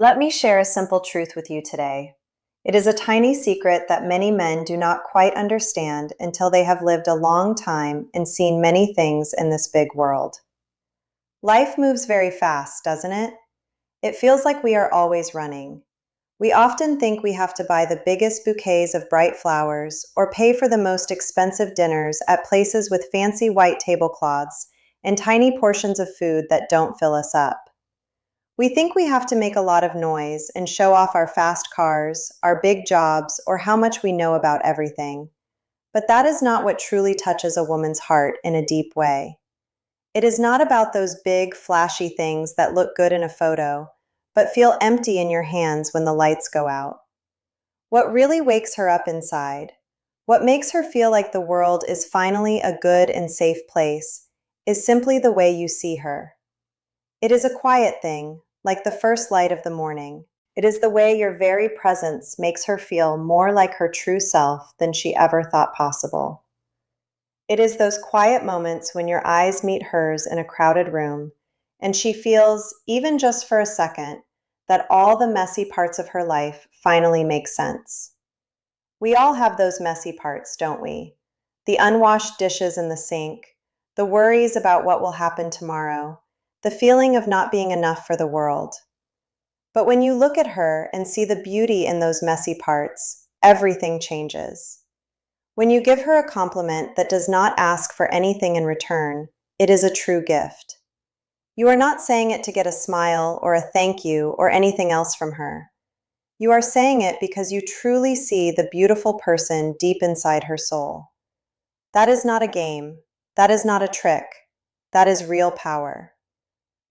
Let me share a simple truth with you today. It is a tiny secret that many men do not quite understand until they have lived a long time and seen many things in this big world. Life moves very fast, doesn't it? It feels like we are always running. We often think we have to buy the biggest bouquets of bright flowers or pay for the most expensive dinners at places with fancy white tablecloths and tiny portions of food that don't fill us up. We think we have to make a lot of noise and show off our fast cars, our big jobs, or how much we know about everything. But that is not what truly touches a woman's heart in a deep way. It is not about those big, flashy things that look good in a photo, but feel empty in your hands when the lights go out. What really wakes her up inside, what makes her feel like the world is finally a good and safe place, is simply the way you see her. It is a quiet thing, like the first light of the morning. It is the way your very presence makes her feel more like her true self than she ever thought possible. It is those quiet moments when your eyes meet hers in a crowded room, and she feels, even just for a second, that all the messy parts of her life finally make sense. We all have those messy parts, don't we? The unwashed dishes in the sink, the worries about what will happen tomorrow, the feeling of not being enough for the world. But when you look at her and see the beauty in those messy parts, everything changes. When you give her a compliment that does not ask for anything in return, it is a true gift. You are not saying it to get a smile or a thank you or anything else from her. You are saying it because you truly see the beautiful person deep inside her soul. That is not a game. That is not a trick. That is real power.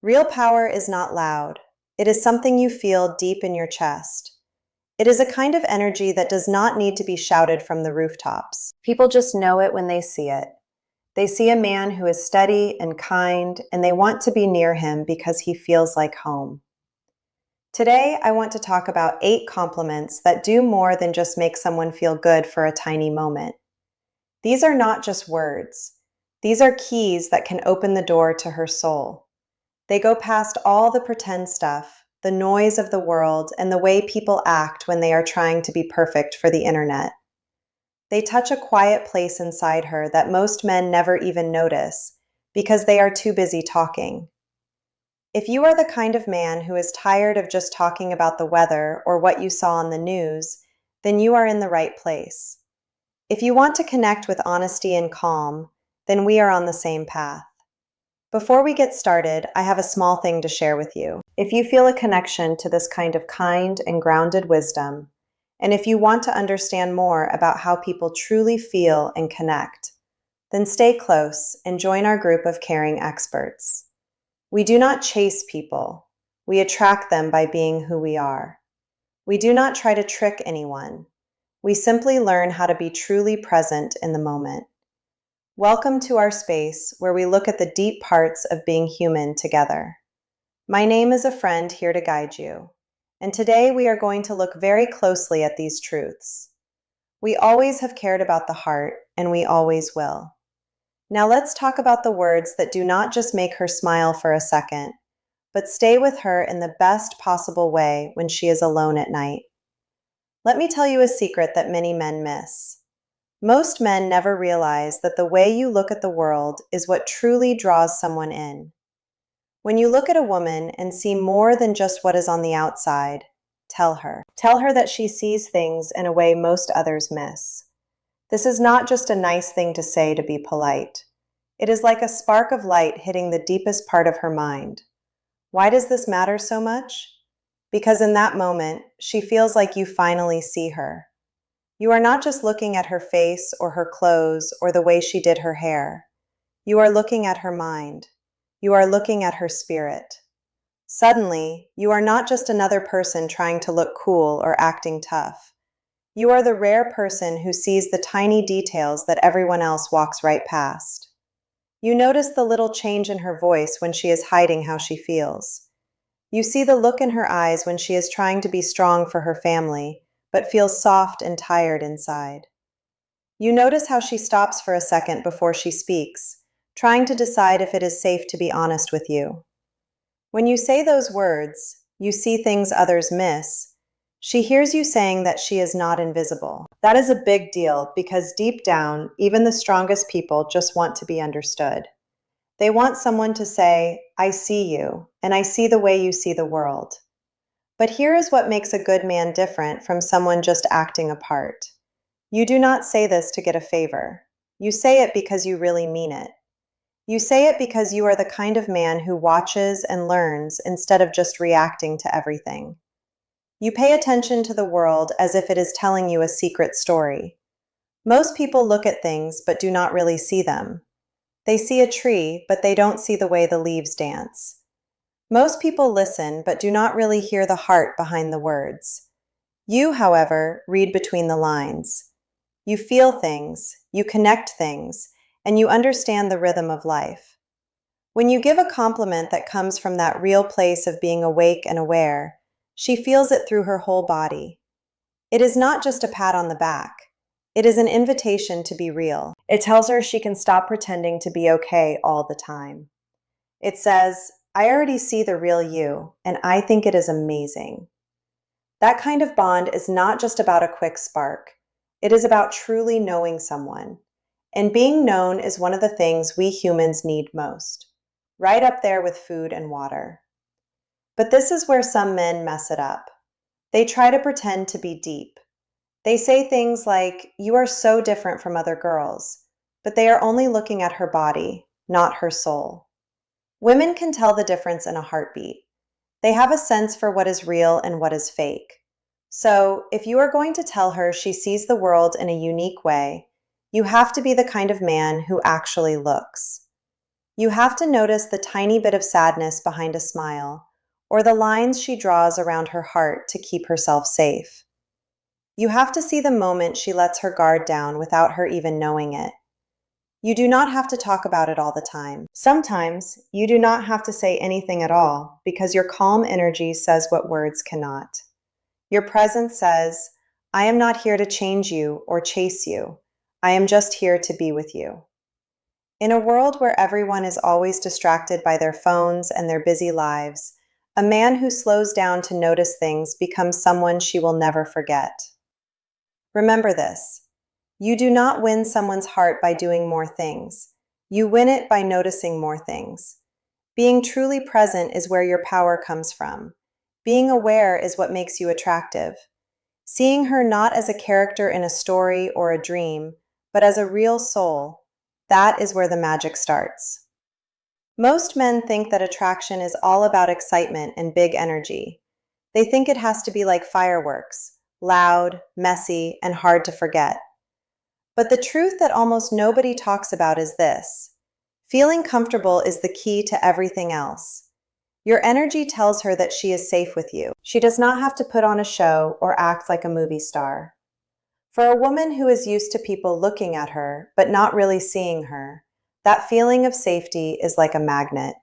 Real power is not loud. It is something you feel deep in your chest. It is a kind of energy that does not need to be shouted from the rooftops. People just know it when they see it. They see a man who is steady and kind, and they want to be near him because he feels like home. Today, I want to talk about 8 compliments that do more than just make someone feel good for a tiny moment. These are not just words. These are keys that can open the door to her soul. They go past all the pretend stuff, the noise of the world, and the way people act when they are trying to be perfect for the internet. They touch a quiet place inside her that most men never even notice because they are too busy talking. If you are the kind of man who is tired of just talking about the weather or what you saw on the news, then you are in the right place. If you want to connect with honesty and calm, then we are on the same path. Before we get started, I have a small thing to share with you. If you feel a connection to this kind of kind and grounded wisdom, and if you want to understand more about how people truly feel and connect, then stay close and join our group of caring experts. We do not chase people. We attract them by being who we are. We do not try to trick anyone. We simply learn how to be truly present in the moment. Welcome to our space where we look at the deep parts of being human together. My name is a friend here to guide you, and today we are going to look very closely at these truths. We always have cared about the heart, and we always will. Now let's talk about the words that do not just make her smile for a second, but stay with her in the best possible way when she is alone at night. Let me tell you a secret that many men miss. Most men never realize that the way you look at the world is what truly draws someone in. When you look at a woman and see more than just what is on the outside, tell her. Tell her that she sees things in a way most others miss. This is not just a nice thing to say to be polite. It is like a spark of light hitting the deepest part of her mind. Why does this matter so much? Because in that moment, she feels like you finally see her. You are not just looking at her face or her clothes or the way she did her hair. You are looking at her mind. You are looking at her spirit. Suddenly, you are not just another person trying to look cool or acting tough. You are the rare person who sees the tiny details that everyone else walks right past. You notice the little change in her voice when she is hiding how she feels. You see the look in her eyes when she is trying to be strong for her family, but feels soft and tired inside. You notice how she stops for a second before she speaks, trying to decide if it is safe to be honest with you. When you say those words, you see things others miss, she hears you saying that she is not invisible. That is a big deal because deep down, even the strongest people just want to be understood. They want someone to say, I see you, and I see the way you see the world. But here is what makes a good man different from someone just acting a part. You do not say this to get a favor. You say it because you really mean it. You say it because you are the kind of man who watches and learns instead of just reacting to everything. You pay attention to the world as if it is telling you a secret story. Most people look at things but do not really see them. They see a tree, but they don't see the way the leaves dance. Most people listen but do not really hear the heart behind the words. You, however, read between the lines. You feel things, you connect things, and you understand the rhythm of life. When you give a compliment that comes from that real place of being awake and aware, she feels it through her whole body. It is not just a pat on the back. It is an invitation to be real. It tells her she can stop pretending to be okay all the time. It says, I already see the real you, and I think it is amazing. That kind of bond is not just about a quick spark. It is about truly knowing someone. And being known is one of the things we humans need most, right up there with food and water. But this is where some men mess it up. They try to pretend to be deep. They say things like, you are so different from other girls, but they are only looking at her body, not her soul. Women can tell the difference in a heartbeat. They have a sense for what is real and what is fake. So, if you are going to tell her she sees the world in a unique way, you have to be the kind of man who actually looks. You have to notice the tiny bit of sadness behind a smile, or the lines she draws around her heart to keep herself safe. You have to see the moment she lets her guard down without her even knowing it. You do not have to talk about it all the time. Sometimes, you do not have to say anything at all because your calm energy says what words cannot. Your presence says, I am not here to change you or chase you. I am just here to be with you. In a world where everyone is always distracted by their phones and their busy lives, a man who slows down to notice things becomes someone she will never forget. Remember this. You do not win someone's heart by doing more things. You win it by noticing more things. Being truly present is where your power comes from. Being aware is what makes you attractive. Seeing her not as a character in a story or a dream, but as a real soul, that is where the magic starts. Most men think that attraction is all about excitement and big energy. They think it has to be like fireworks, loud, messy, and hard to forget. But the truth that almost nobody talks about is this. Feeling comfortable is the key to everything else. Your energy tells her that she is safe with you. She does not have to put on a show or act like a movie star. For a woman who is used to people looking at her, but not really seeing her, that feeling of safety is like a magnet.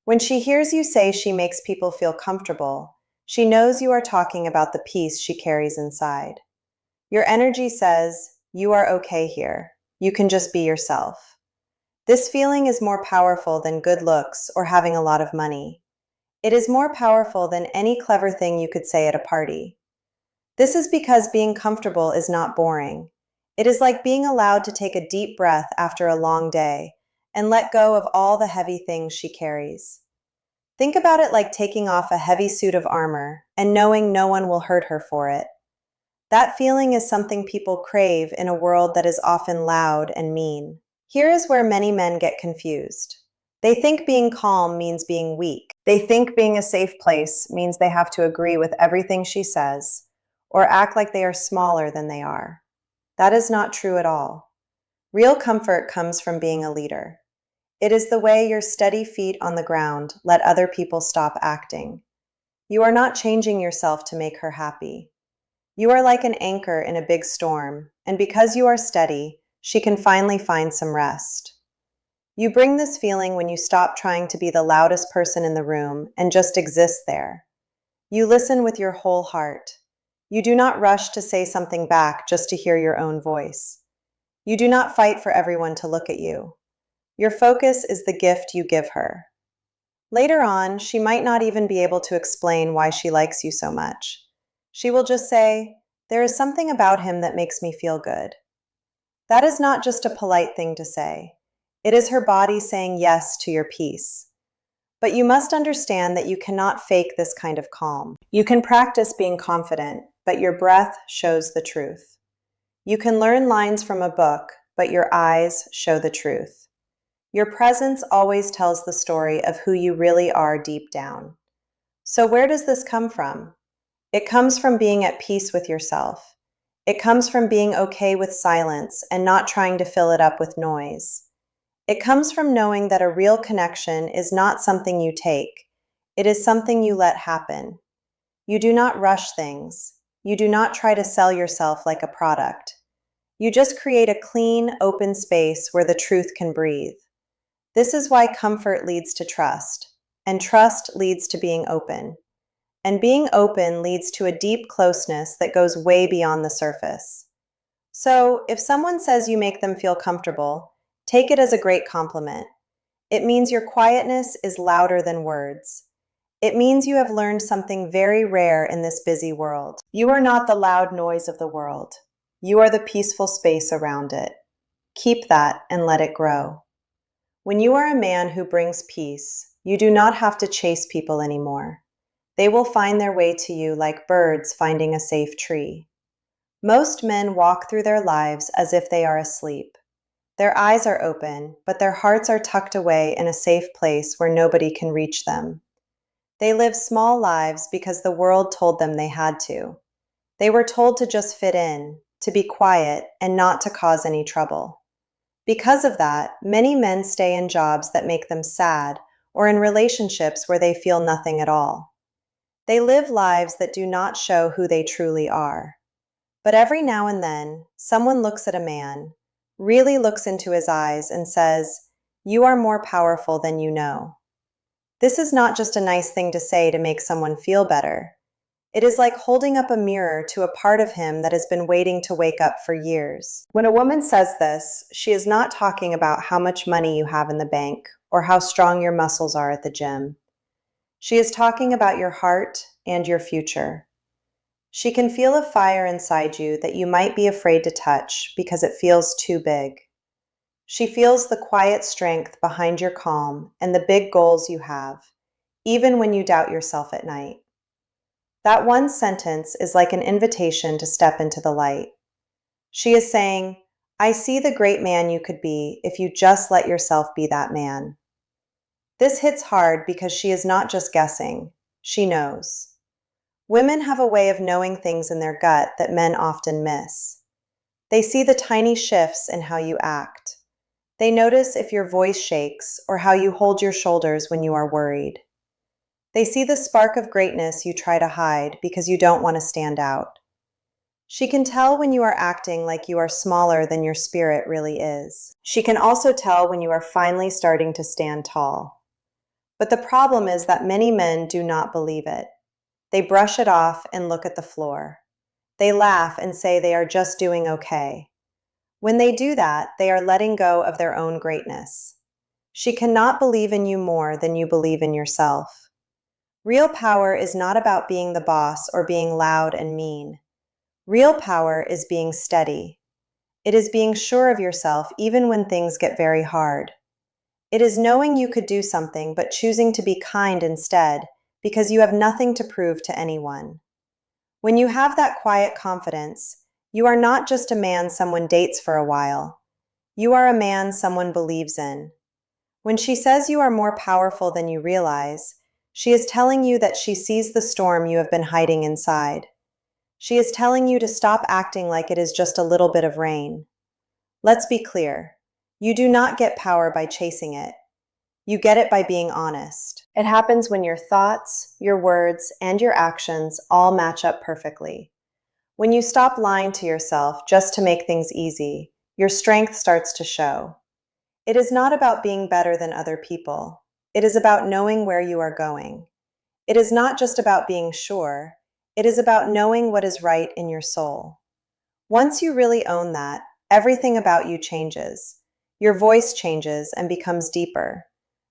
When she hears you say she makes people feel comfortable, she knows you are talking about the peace she carries inside. Your energy says, you are okay here. You can just be yourself. This feeling is more powerful than good looks or having a lot of money. It is more powerful than any clever thing you could say at a party. This is because being comfortable is not boring. It is like being allowed to take a deep breath after a long day and let go of all the heavy things she carries. Think about it like taking off a heavy suit of armor and knowing no one will hurt her for it. That feeling is something people crave in a world that is often loud and mean. Here is where many men get confused. They think being calm means being weak. They think being a safe place means they have to agree with everything she says, or act like they are smaller than they are. That is not true at all. Real comfort comes from being a leader. It is the way your steady feet on the ground let other people stop acting. You are not changing yourself to make her happy. You are like an anchor in a big storm, and because you are steady, she can finally find some rest. You bring this feeling when you stop trying to be the loudest person in the room and just exist there. You listen with your whole heart. You do not rush to say something back just to hear your own voice. You do not fight for everyone to look at you. Your focus is the gift you give her. Later on, she might not even be able to explain why she likes you so much. She will just say, "There is something about him that makes me feel good." That is not just a polite thing to say. It is her body saying yes to your peace. But you must understand that you cannot fake this kind of calm. You can practice being confident, but your breath shows the truth. You can learn lines from a book, but your eyes show the truth. Your presence always tells the story of who you really are deep down. So where does this come from? It comes from being at peace with yourself. It comes from being okay with silence and not trying to fill it up with noise. It comes from knowing that a real connection is not something you take. It is something you let happen. You do not rush things. You do not try to sell yourself like a product. You just create a clean, open space where the truth can breathe. This is why comfort leads to trust, and trust leads to being open. And being open leads to a deep closeness that goes way beyond the surface. So, if someone says you make them feel comfortable, take it as a great compliment. It means your quietness is louder than words. It means you have learned something very rare in this busy world. You are not the loud noise of the world. You are the peaceful space around it. Keep that and let it grow. When you are a man who brings peace, you do not have to chase people anymore. They will find their way to you like birds finding a safe tree. Most men walk through their lives as if they are asleep. Their eyes are open, but their hearts are tucked away in a safe place where nobody can reach them. They live small lives because the world told them they had to. They were told to just fit in, to be quiet, and not to cause any trouble. Because of that, many men stay in jobs that make them sad or in relationships where they feel nothing at all. They live lives that do not show who they truly are. But every now and then, someone looks at a man, really looks into his eyes, and says, "You are more powerful than you know." This is not just a nice thing to say to make someone feel better. It is like holding up a mirror to a part of him that has been waiting to wake up for years. When a woman says this, she is not talking about how much money you have in the bank or how strong your muscles are at the gym. She is talking about your heart and your future. She can feel a fire inside you that you might be afraid to touch because it feels too big. She feels the quiet strength behind your calm and the big goals you have, even when you doubt yourself at night. That one sentence is like an invitation to step into the light. She is saying, "I see the great man you could be if you just let yourself be that man." This hits hard because she is not just guessing, she knows. Women have a way of knowing things in their gut that men often miss. They see the tiny shifts in how you act. They notice if your voice shakes or how you hold your shoulders when you are worried. They see the spark of greatness you try to hide because you don't want to stand out. She can tell when you are acting like you are smaller than your spirit really is. She can also tell when you are finally starting to stand tall. But the problem is that many men do not believe it. They brush it off and look at the floor. They laugh and say they are just doing okay. When they do that, they are letting go of their own greatness. She cannot believe in you more than you believe in yourself. Real power is not about being the boss or being loud and mean. Real power is being steady. It is being sure of yourself even when things get very hard. It is knowing you could do something but choosing to be kind instead because you have nothing to prove to anyone. When you have that quiet confidence, you are not just a man someone dates for a while. You are a man someone believes in. When she says you are more powerful than you realize, she is telling you that she sees the storm you have been hiding inside. She is telling you to stop acting like it is just a little bit of rain. Let's be clear. You do not get power by chasing it. You get it by being honest. It happens when your thoughts, your words, and your actions all match up perfectly. When you stop lying to yourself just to make things easy, your strength starts to show. It is not about being better than other people. It is about knowing where you are going. It is not just about being sure. It is about knowing what is right in your soul. Once you really own that, everything about you changes. Your voice changes and becomes deeper.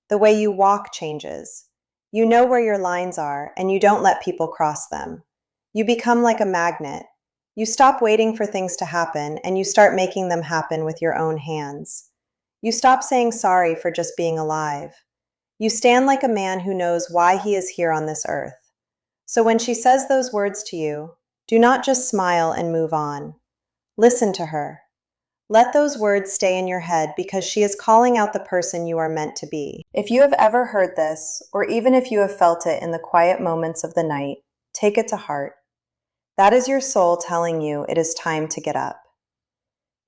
The way you walk changes. You know where your lines are, and you don't let people cross them. You become like a magnet. You stop waiting for things to happen, and you start making them happen with your own hands. You stop saying sorry for just being alive. You stand like a man who knows why he is here on this earth. So when she says those words to you, do not just smile and move on. Listen to her. Let those words stay in your head because she is calling out the person you are meant to be. If you have ever heard this, or even if you have felt it in the quiet moments of the night, take it to heart. That is your soul telling you it is time to get up.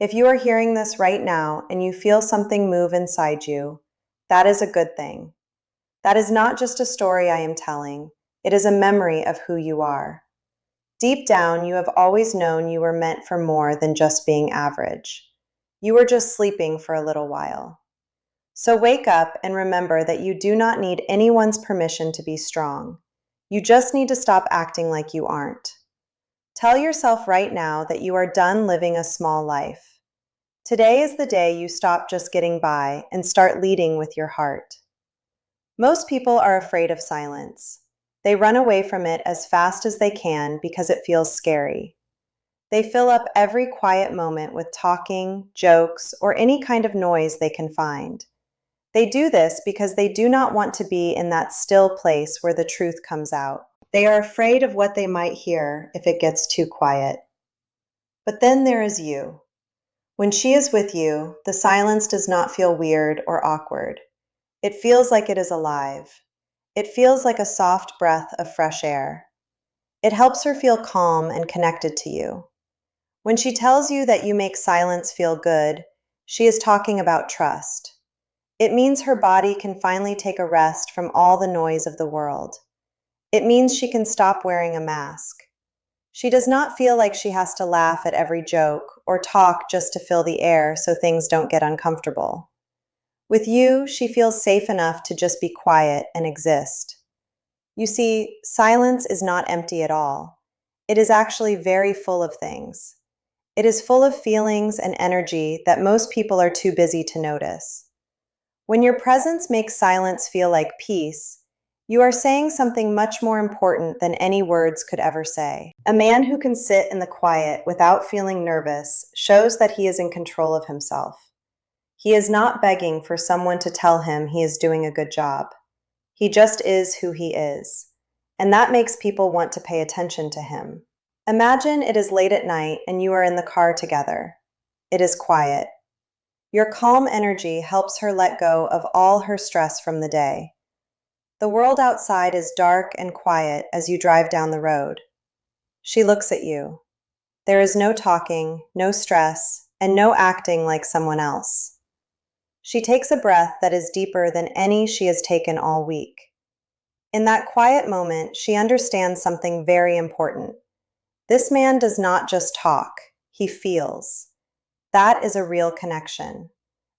If you are hearing this right now and you feel something move inside you, that is a good thing. That is not just a story I am telling, it is a memory of who you are. Deep down, you have always known you were meant for more than just being average. You were just sleeping for a little while. So wake up and remember that you do not need anyone's permission to be strong. You just need to stop acting like you aren't. Tell yourself right now that you are done living a small life. Today is the day you stop just getting by and start leading with your heart. Most people are afraid of silence. They run away from it as fast as they can because it feels scary. They fill up every quiet moment with talking, jokes, or any kind of noise they can find. They do this because they do not want to be in that still place where the truth comes out. They are afraid of what they might hear if it gets too quiet. But then there is you. When she is with you, the silence does not feel weird or awkward. It feels like it is alive. It feels like a soft breath of fresh air. It helps her feel calm and connected to you. When she tells you that you make silence feel good, she is talking about trust. It means her body can finally take a rest from all the noise of the world. It means she can stop wearing a mask. She does not feel like she has to laugh at every joke or talk just to fill the air so things don't get uncomfortable. With you, she feels safe enough to just be quiet and exist. You see, silence is not empty at all. It is actually very full of things. It is full of feelings and energy that most people are too busy to notice. When your presence makes silence feel like peace, you are saying something much more important than any words could ever say. A man who can sit in the quiet without feeling nervous shows that he is in control of himself. He is not begging for someone to tell him he is doing a good job. He just is who he is, and that makes people want to pay attention to him. Imagine it is late at night and you are in the car together. It is quiet. Your calm energy helps her let go of all her stress from the day. The world outside is dark and quiet as you drive down the road. She looks at you. There is no talking, no stress, and no acting like someone else. She takes a breath that is deeper than any she has taken all week. In that quiet moment, she understands something very important. This man does not just talk, he feels. That is a real connection.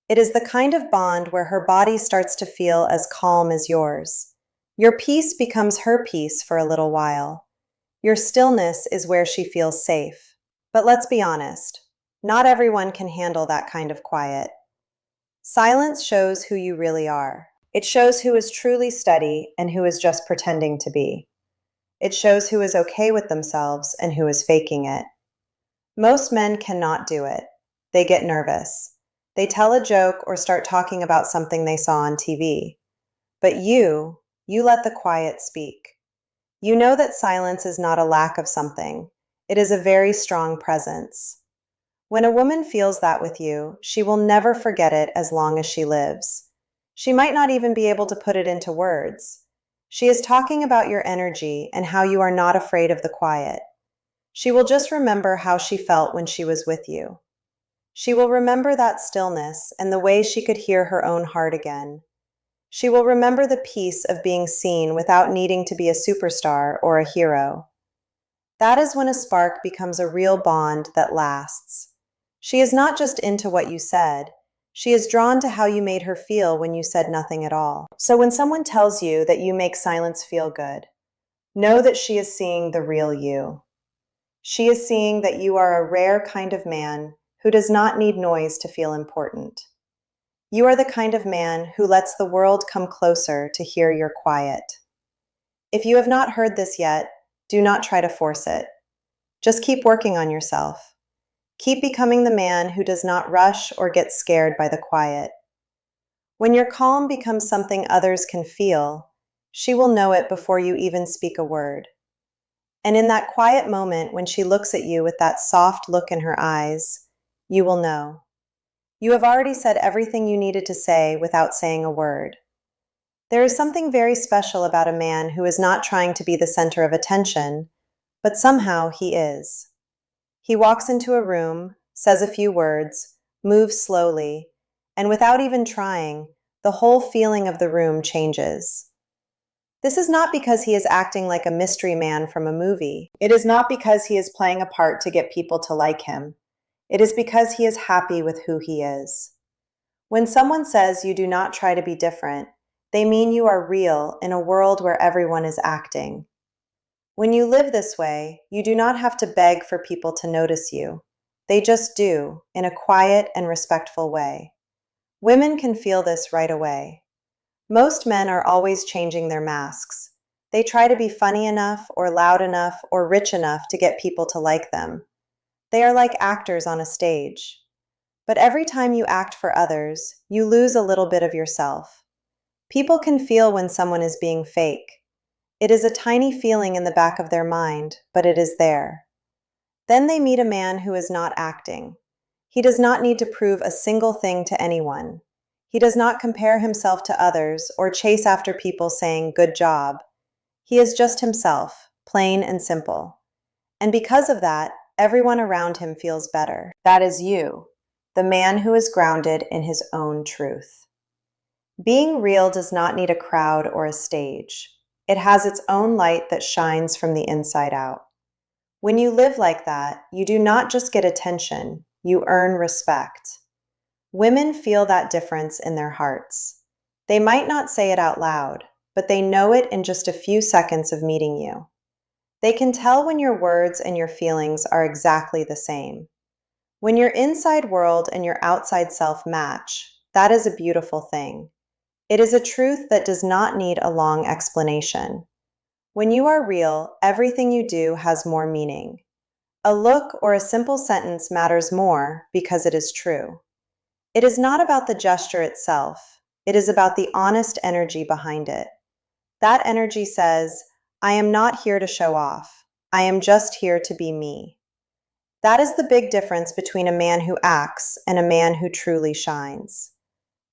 It is the kind of bond where her body starts to feel as calm as yours. Your peace becomes her peace for a little while. Your stillness is where she feels safe. But let's be honest, not everyone can handle that kind of quiet. Silence shows who you really are. It shows who is truly steady and who is just pretending to be. It shows who is okay with themselves and who is faking it. Most men cannot do it. They get nervous. They tell a joke or start talking about something they saw on TV. But you let the quiet speak. You know that silence is not a lack of something. It is a very strong presence. When a woman feels that with you, she will never forget it as long as she lives. She might not even be able to put it into words. She is talking about your energy and how you are not afraid of the quiet. She will just remember how she felt when she was with you. She will remember that stillness and the way she could hear her own heart again. She will remember the peace of being seen without needing to be a superstar or a hero. That is when a spark becomes a real bond that lasts. She is not just into what you said. She is drawn to how you made her feel when you said nothing at all. So when someone tells you that you make silence feel good, know that she is seeing the real you. She is seeing that you are a rare kind of man who does not need noise to feel important. You are the kind of man who lets the world come closer to hear your quiet. If you have not heard this yet, do not try to force it. Just keep working on yourself. Keep becoming the man who does not rush or get scared by the quiet. When your calm becomes something others can feel, she will know it before you even speak a word. And in that quiet moment when she looks at you with that soft look in her eyes, you will know. You have already said everything you needed to say without saying a word. There is something very special about a man who is not trying to be the center of attention, but somehow he is. He walks into a room, says a few words, moves slowly, and without even trying, the whole feeling of the room changes. This is not because he is acting like a mystery man from a movie. It is not because he is playing a part to get people to like him. It is because he is happy with who he is. When someone says you do not try to be different, they mean you are real in a world where everyone is acting. When you live this way, you do not have to beg for people to notice you. They just do, in a quiet and respectful way. Women can feel this right away. Most men are always changing their masks. They try to be funny enough or loud enough or rich enough to get people to like them. They are like actors on a stage. But every time you act for others, you lose a little bit of yourself. People can feel when someone is being fake. It is a tiny feeling in the back of their mind, but it is there. Then they meet a man who is not acting. He does not need to prove a single thing to anyone. He does not compare himself to others or chase after people saying, "Good job." He is just himself, plain and simple. And because of that, everyone around him feels better. That is you, the man who is grounded in his own truth. Being real does not need a crowd or a stage. It has its own light that shines from the inside out. When you live like that, you do not just get attention, you earn respect. Women feel that difference in their hearts. They might not say it out loud, but they know it in just a few seconds of meeting you. They can tell when your words and your feelings are exactly the same. When your inside world and your outside self match, that is a beautiful thing. It is a truth that does not need a long explanation. When you are real, everything you do has more meaning. A look or a simple sentence matters more because it is true. It is not about the gesture itself. It is about the honest energy behind it. That energy says, "I am not here to show off. I am just here to be me." That is the big difference between a man who acts and a man who truly shines.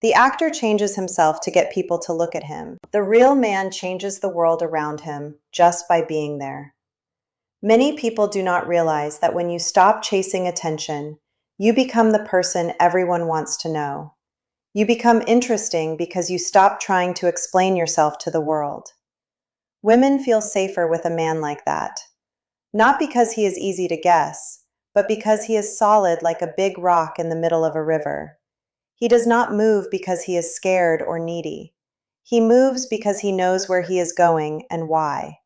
The actor changes himself to get people to look at him. The real man changes the world around him just by being there. Many people do not realize that when you stop chasing attention, you become the person everyone wants to know. You become interesting because you stop trying to explain yourself to the world. Women feel safer with a man like that. Not because he is easy to guess, but because he is solid like a big rock in the middle of a river. He does not move because he is scared or needy. He moves because he knows where he is going and why.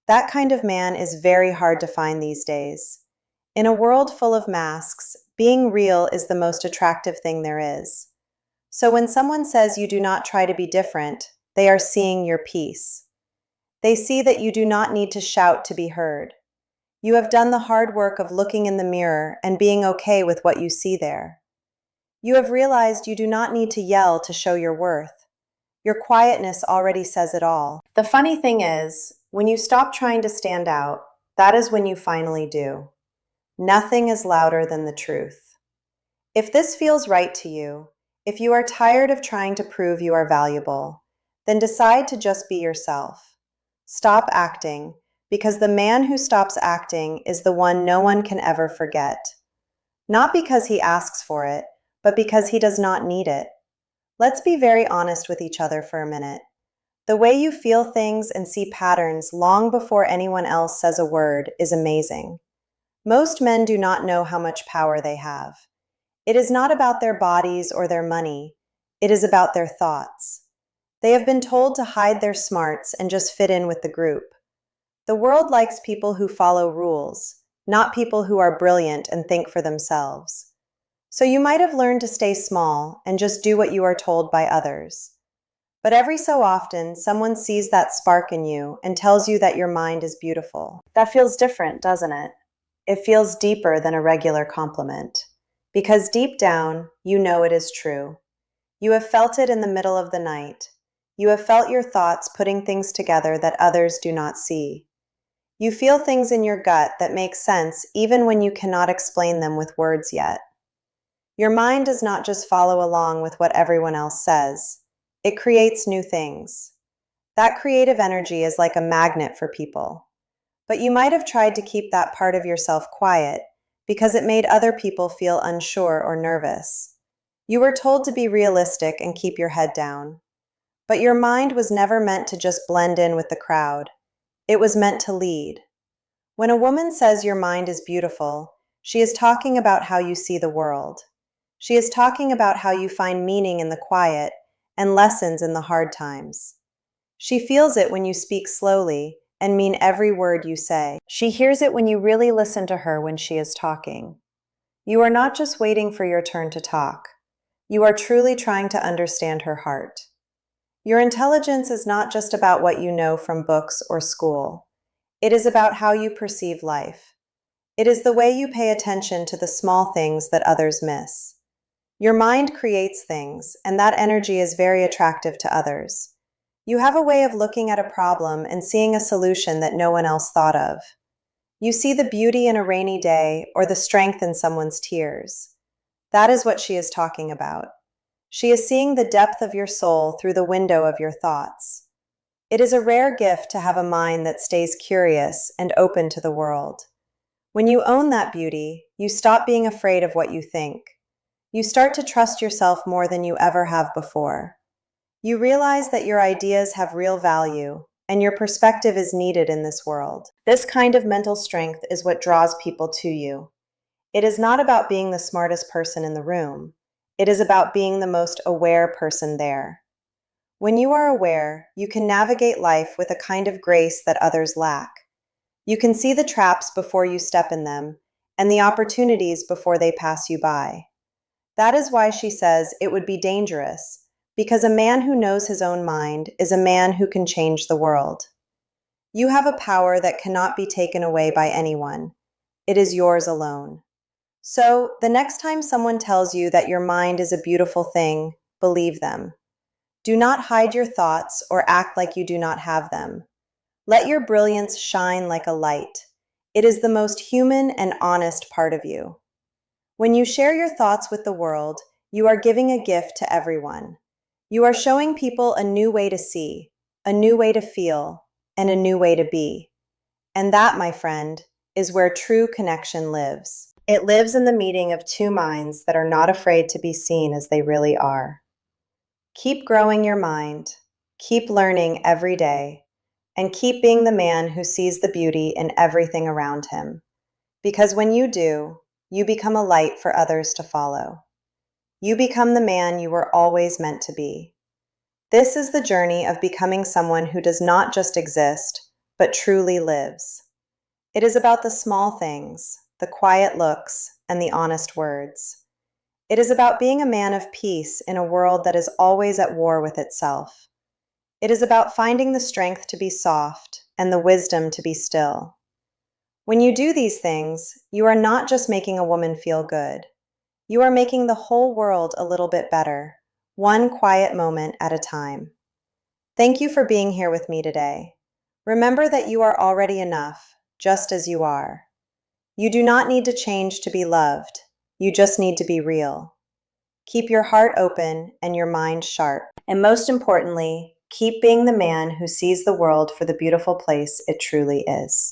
That kind of man is very hard to find these days. In a world full of masks, being real is the most attractive thing there is. So when someone says you do not try to be different, they are seeing your peace. They see that you do not need to shout to be heard. You have done the hard work of looking in the mirror and being okay with what you see there. You have realized you do not need to yell to show your worth. Your quietness already says it all. The funny thing is, when you stop trying to stand out, that is when you finally do. Nothing is louder than the truth. If this feels right to you, if you are tired of trying to prove you are valuable, then decide to just be yourself. Stop acting, because the man who stops acting is the one no one can ever forget. Not because he asks for it, but because he does not need it. Let's be very honest with each other for a minute. The way you feel things and see patterns long before anyone else says a word is amazing. Most men do not know how much power they have. It is not about their bodies or their money. It is about their thoughts. They have been told to hide their smarts and just fit in with the group. The world likes people who follow rules, not people who are brilliant and think for themselves. So you might have learned to stay small and just do what you are told by others. But every so often, someone sees that spark in you and tells you that your mind is beautiful. That feels different, doesn't it? It feels deeper than a regular compliment. Because deep down, you know it is true. You have felt it in the middle of the night. You have felt your thoughts putting things together that others do not see. You feel things in your gut that make sense even when you cannot explain them with words yet. Your mind does not just follow along with what everyone else says. It creates new things. That creative energy is like a magnet for people. But you might have tried to keep that part of yourself quiet because it made other people feel unsure or nervous. You were told to be realistic and keep your head down. But your mind was never meant to just blend in with the crowd. It was meant to lead. When a woman says your mind is beautiful, she is talking about how you see the world. She is talking about how you find meaning in the quiet and lessons in the hard times. She feels it when you speak slowly and mean every word you say. She hears it when you really listen to her when she is talking. You are not just waiting for your turn to talk. You are truly trying to understand her heart. Your intelligence is not just about what you know from books or school. It is about how you perceive life. It is the way you pay attention to the small things that others miss. Your mind creates things, and that energy is very attractive to others. You have a way of looking at a problem and seeing a solution that no one else thought of. You see the beauty in a rainy day or the strength in someone's tears. That is what she is talking about. She is seeing the depth of your soul through the window of your thoughts. It is a rare gift to have a mind that stays curious and open to the world. When you own that beauty, you stop being afraid of what you think. You start to trust yourself more than you ever have before. You realize that your ideas have real value, and your perspective is needed in this world. This kind of mental strength is what draws people to you. It is not about being the smartest person in the room. It is about being the most aware person there. When you are aware, you can navigate life with a kind of grace that others lack. You can see the traps before you step in them, and the opportunities before they pass you by. That is why she says it would be dangerous, because a man who knows his own mind is a man who can change the world. You have a power that cannot be taken away by anyone. It is yours alone. So, the next time someone tells you that your mind is a beautiful thing, believe them. Do not hide your thoughts or act like you do not have them. Let your brilliance shine like a light. It is the most human and honest part of you. When you share your thoughts with the world, you are giving a gift to everyone. You are showing people a new way to see, a new way to feel, and a new way to be. And that, my friend, is where true connection lives. It lives in the meeting of two minds that are not afraid to be seen as they really are. Keep growing your mind, keep learning every day, and keep being the man who sees the beauty in everything around him. Because when you do, you become a light for others to follow. You become the man you were always meant to be. This is the journey of becoming someone who does not just exist, but truly lives. It is about the small things, the quiet looks, and the honest words. It is about being a man of peace in a world that is always at war with itself. It is about finding the strength to be soft and the wisdom to be still. When you do these things, you are not just making a woman feel good. You are making the whole world a little bit better, one quiet moment at a time. Thank you for being here with me today. Remember that you are already enough, just as you are. You do not need to change to be loved. You just need to be real. Keep your heart open and your mind sharp. And most importantly, keep being the man who sees the world for the beautiful place it truly is.